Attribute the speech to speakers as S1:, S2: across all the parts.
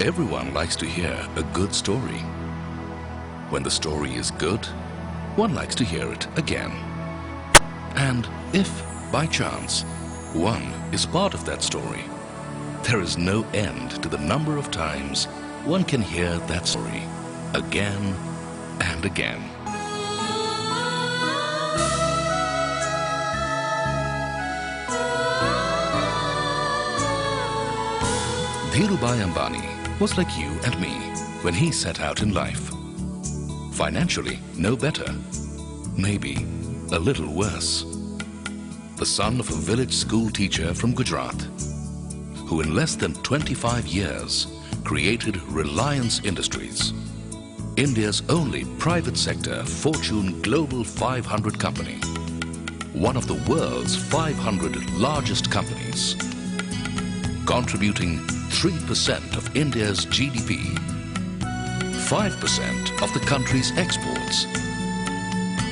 S1: Everyone likes to hear a good story. When the story is good, one likes to hear it again. And if, by chance, one is part of that story, there is no end to the number of times one can hear that story again and again. Dhirubhai Ambani was like you and me when he set out in life. Financially, no better. Maybe a little worse. The son of a village school teacher from Gujarat, who in less than 25 years created Reliance Industries, India's only private sector Fortune Global 500 company, one of the world's 500 largest companies, contributing 3% of India's GDP, 5% of the country's exports,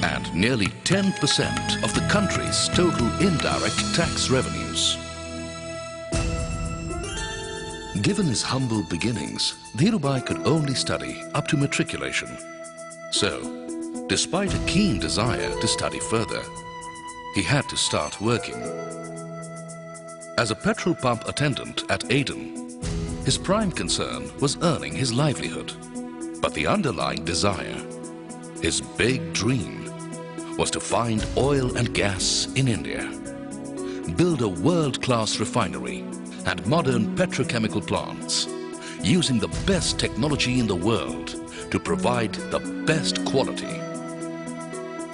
S1: and nearly 10% of the country's total indirect tax revenues. Given his humble beginnings, Dhirubhai could only study up to matriculation. So, despite a keen desire to study further, he had to start working. As a petrol pump attendant at Aden, his prime concern was earning his livelihood. But the underlying desire, his big dream, was to find oil and gas in India, build a world-class refinery and modern petrochemical plants, using the best technology in the world to provide the best quality.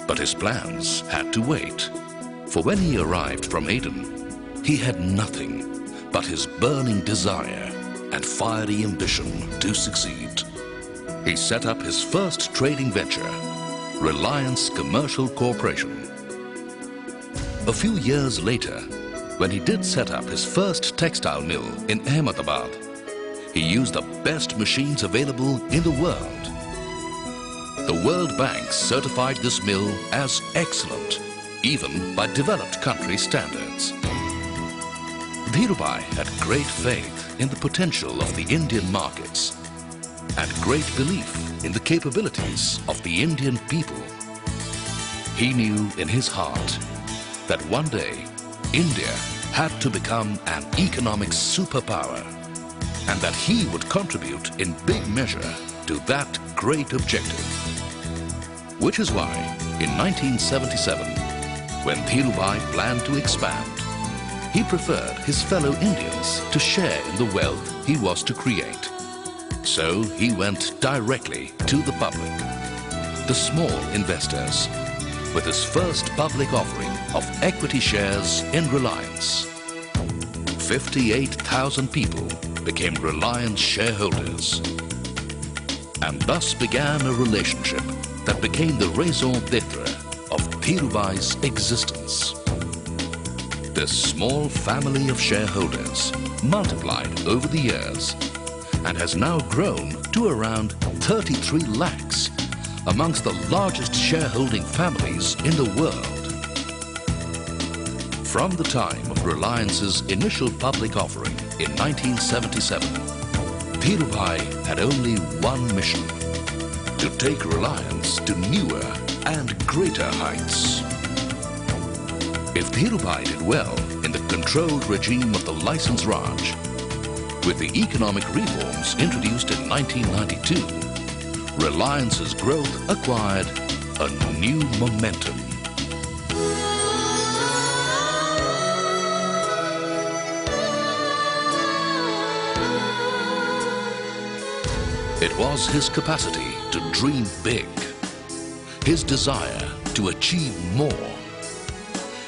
S1: But his plans had to wait, for when he arrived from Aden, he had nothing but his burning desire and fiery ambition to succeed. He set up his first trading venture, Reliance Commercial Corporation. A few years later, when he did set up his first textile mill in Ahmedabad, he used the best machines available in the world. The World Bank certified this mill as excellent, even by developed country standards. Dhirubhai had great faith in the potential of the Indian markets and great belief in the capabilities of the Indian people. He knew in his heart that one day India had to become an economic superpower and that he would contribute in big measure to that great objective. Which is why in 1977, when Dhirubhai planned to expand, he preferred his fellow Indians to share in the wealth he was to create. So he went directly to the public, the small investors, with his first public offering of equity shares in Reliance. 58,000 people became Reliance shareholders. And thus began a relationship that became the raison d'etre of Dhirubhai's existence. This small family of shareholders multiplied over the years and has now grown to around 33 lakhs amongst the largest shareholding families in the world. From the time of Reliance's initial public offering in 1977, Dhirubhai had only one mission: to take Reliance to newer and greater heights. If Dhirubhai did well in the controlled regime of the License Raj, with the economic reforms introduced in 1992, Reliance's growth acquired a new momentum. It was his capacity to dream big, his desire to achieve more,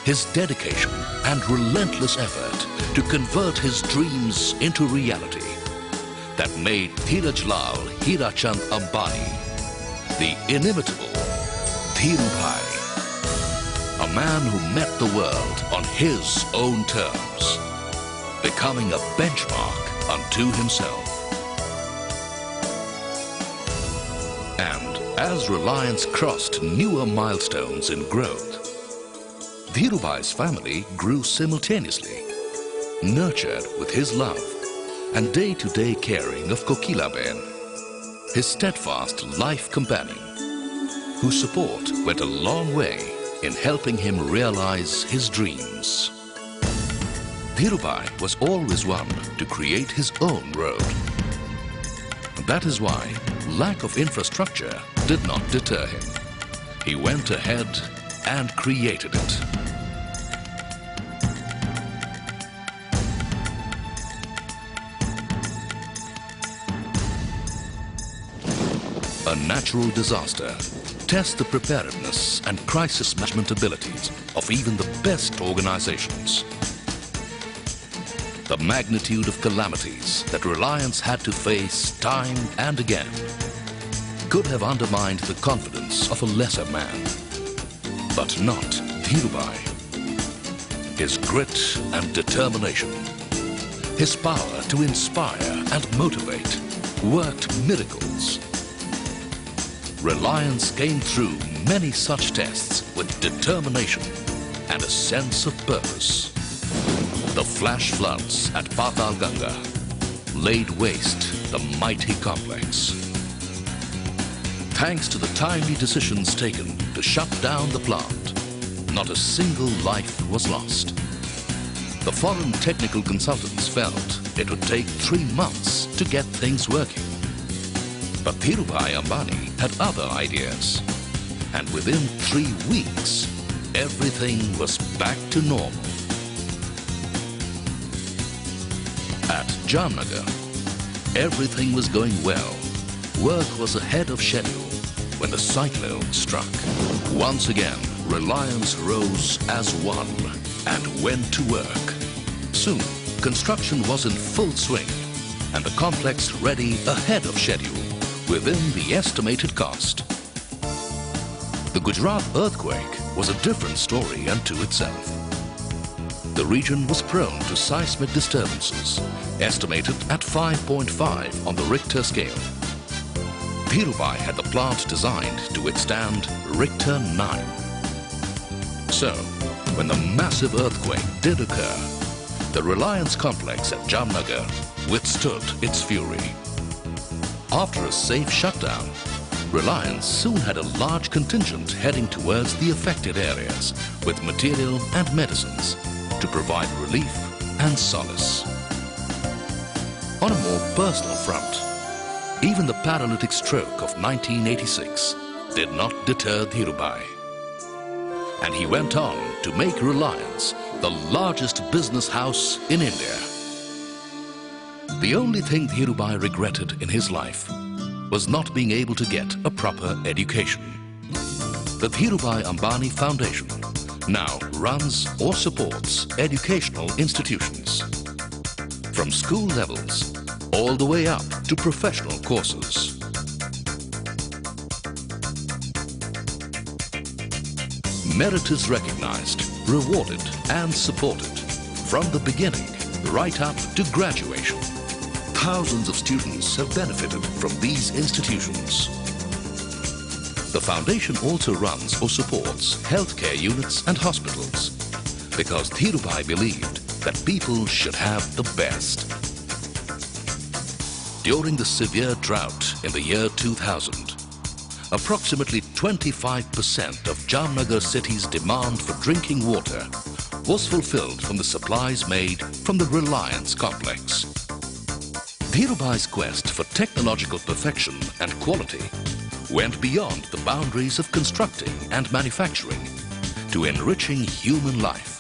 S1: his dedication and relentless effort to convert his dreams into reality that made Dhirajlal Hirachand Ambani the inimitable Dhirubhai, a man who met the world on his own terms, becoming a benchmark unto himself. And as Reliance crossed newer milestones in growth, Dhirubhai's family grew simultaneously, nurtured with his love and day-to-day caring of Kokilaben, his steadfast life companion, whose support went a long way in helping him realize his dreams. Dhirubhai was always one to create his own road. That is why lack of infrastructure did not deter him. He went ahead and created it. A natural disaster tests the preparedness and crisis management abilities of even the best organizations. The magnitude of calamities that Reliance had to face time and again could have undermined the confidence of a lesser man. But not Dhirubhai. His grit and determination, his power to inspire and motivate, worked miracles. Reliance came through many such tests with determination and a sense of purpose. The flash floods at Patal Ganga laid waste the mighty complex. Thanks to the timely decisions taken to shut down the plant, not a single life was lost. The foreign technical consultants felt it would take 3 months to get things working. But Dhirubhai Ambani had other ideas, and within 3 weeks, everything was back to normal. At Jamnagar, everything was going well. Work was ahead of schedule when the cyclone struck. Once again, Reliance rose as one and went to work. Soon, construction was in full swing and the complex ready ahead of schedule within the estimated cost. The Gujarat earthquake was a different story unto itself. The region was prone to seismic disturbances, estimated at 5.5 on the Richter scale. Dhirubhai had the plant designed to withstand Richter 9. So, when the massive earthquake did occur, the Reliance complex at Jamnagar withstood its fury. After a safe shutdown, Reliance soon had a large contingent heading towards the affected areas with material and medicines to provide relief and solace. On a more personal front, even the paralytic stroke of 1986 did not deter Dhirubhai. And he went on to make Reliance the largest business house in India. The only thing Dhirubhai regretted in his life was not being able to get a proper education. The Dhirubhai Ambani Foundation now runs or supports educational institutions, from school levels all the way up to professional courses. Merit is recognized, rewarded and supported from the beginning right up to graduation. Thousands of students have benefited from these institutions. The foundation also runs or supports healthcare units and hospitals because Dhirubhai believed that people should have the best. During the severe drought in the year 2000, approximately 25% of Jamnagar city's demand for drinking water was fulfilled from the supplies made from the Reliance complex. Dhirubhai's quest for technological perfection and quality went beyond the boundaries of constructing and manufacturing to enriching human life.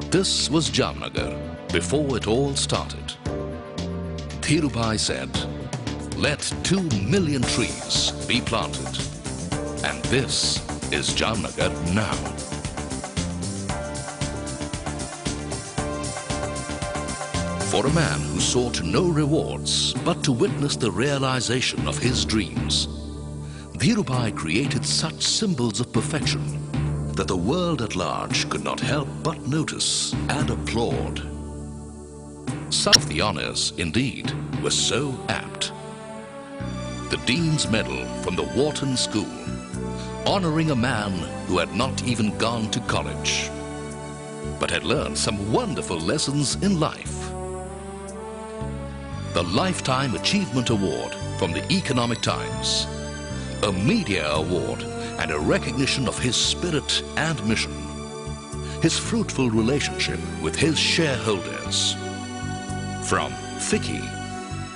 S1: This was Jamnagar before it all started. Dhirubhai said, "Let 2 million trees be planted." And this is Jamnagar now. For a man who sought no rewards but to witness the realization of his dreams, Dhirubhai created such symbols of perfection that the world at large could not help but notice and applaud. Some of the honors, indeed, were so apt. The Dean's Medal from the Wharton School, honoring a man who had not even gone to college, but had learned some wonderful lessons in life. the Lifetime Achievement Award from the Economic Times, a Media Award and a recognition of his spirit and mission, his fruitful relationship with his shareholders. From Vicky,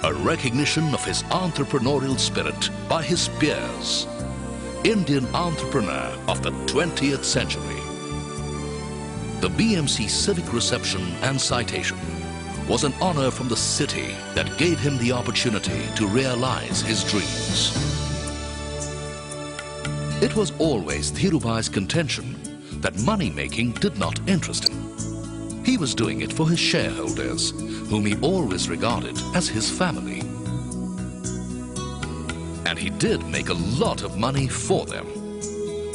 S1: a recognition of his entrepreneurial spirit by his peers, Indian entrepreneur of the 20th century. The BMC Civic Reception and Citation was an honor from the city that gave him the opportunity to realize his dreams. It was always Dhirubhai's contention that money-making did not interest him. He was doing it for his shareholders, whom he always regarded as his family. And he did make a lot of money for them,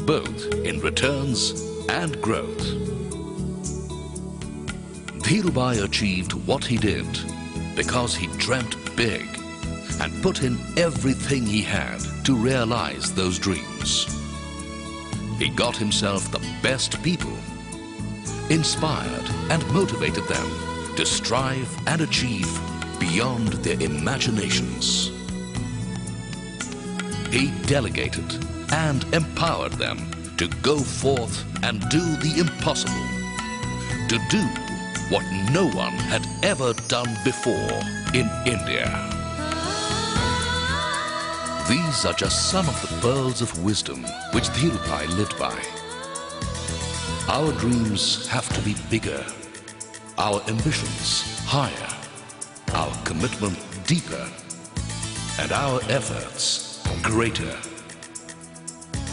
S1: both in returns and growth. Dhirubhai achieved what he did because he dreamt big and put in everything he had to realize those dreams. He got himself the best people, inspired and motivated them to strive and achieve beyond their imaginations. He delegated and empowered them to go forth and do the impossible, to do what no one had ever done before in India. These are just some of the pearls of wisdom which Dhirubhai lived by. Our dreams have to be bigger, our ambitions higher, our commitment deeper, and our efforts greater.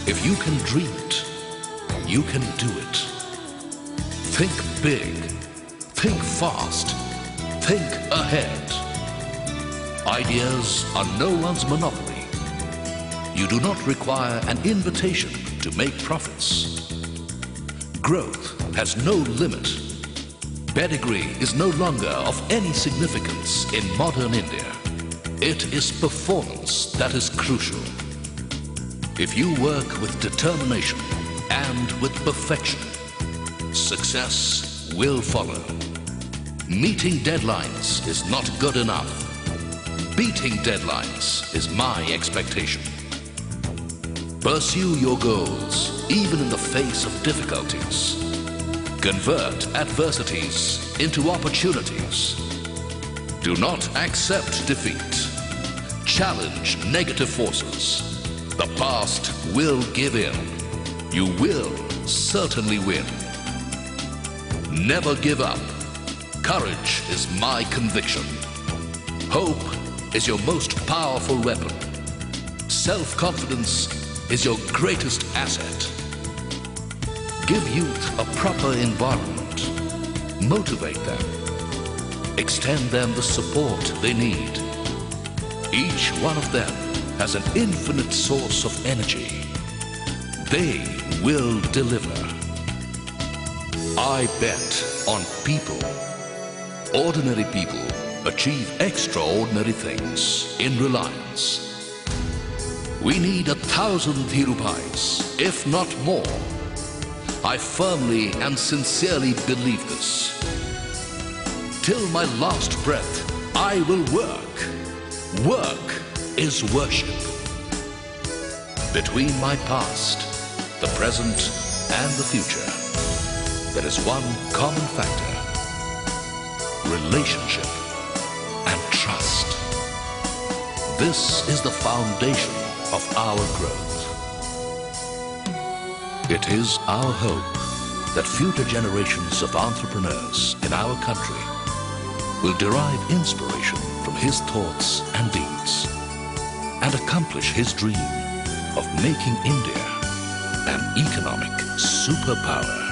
S1: If you can dream it, you can do it. Think big, think fast, think ahead. Ideas are no one's monopoly. You do not require an invitation to make profits. Growth has no limit. Pedigree is no longer of any significance in modern India. It is performance that is crucial. If you work with determination and with perfection, success will follow. Meeting deadlines is not good enough. Beating deadlines is my expectation. Pursue your goals even in the face of difficulties. Convert adversities into opportunities. Do not accept defeat. Challenge negative forces. The past will give in. You will certainly win. Never give up. Courage is my conviction. Hope is your most powerful weapon. Self-confidence is your greatest asset. Give youth a proper environment. Motivate them. Extend them the support they need. Each one of them has an infinite source of energy. They will deliver. I bet on people. Ordinary people achieve extraordinary things in reliance. We need 1,000 Dhirubhais, if not more. I firmly and sincerely believe this. Till my last breath, I will work. Work is worship. Between my past, the present, and the future, there is one common factor: relationship and trust. This is the foundation of our growth. It is our hope that future generations of entrepreneurs in our country will derive inspiration from his thoughts and deeds and accomplish his dream of making India an economic superpower.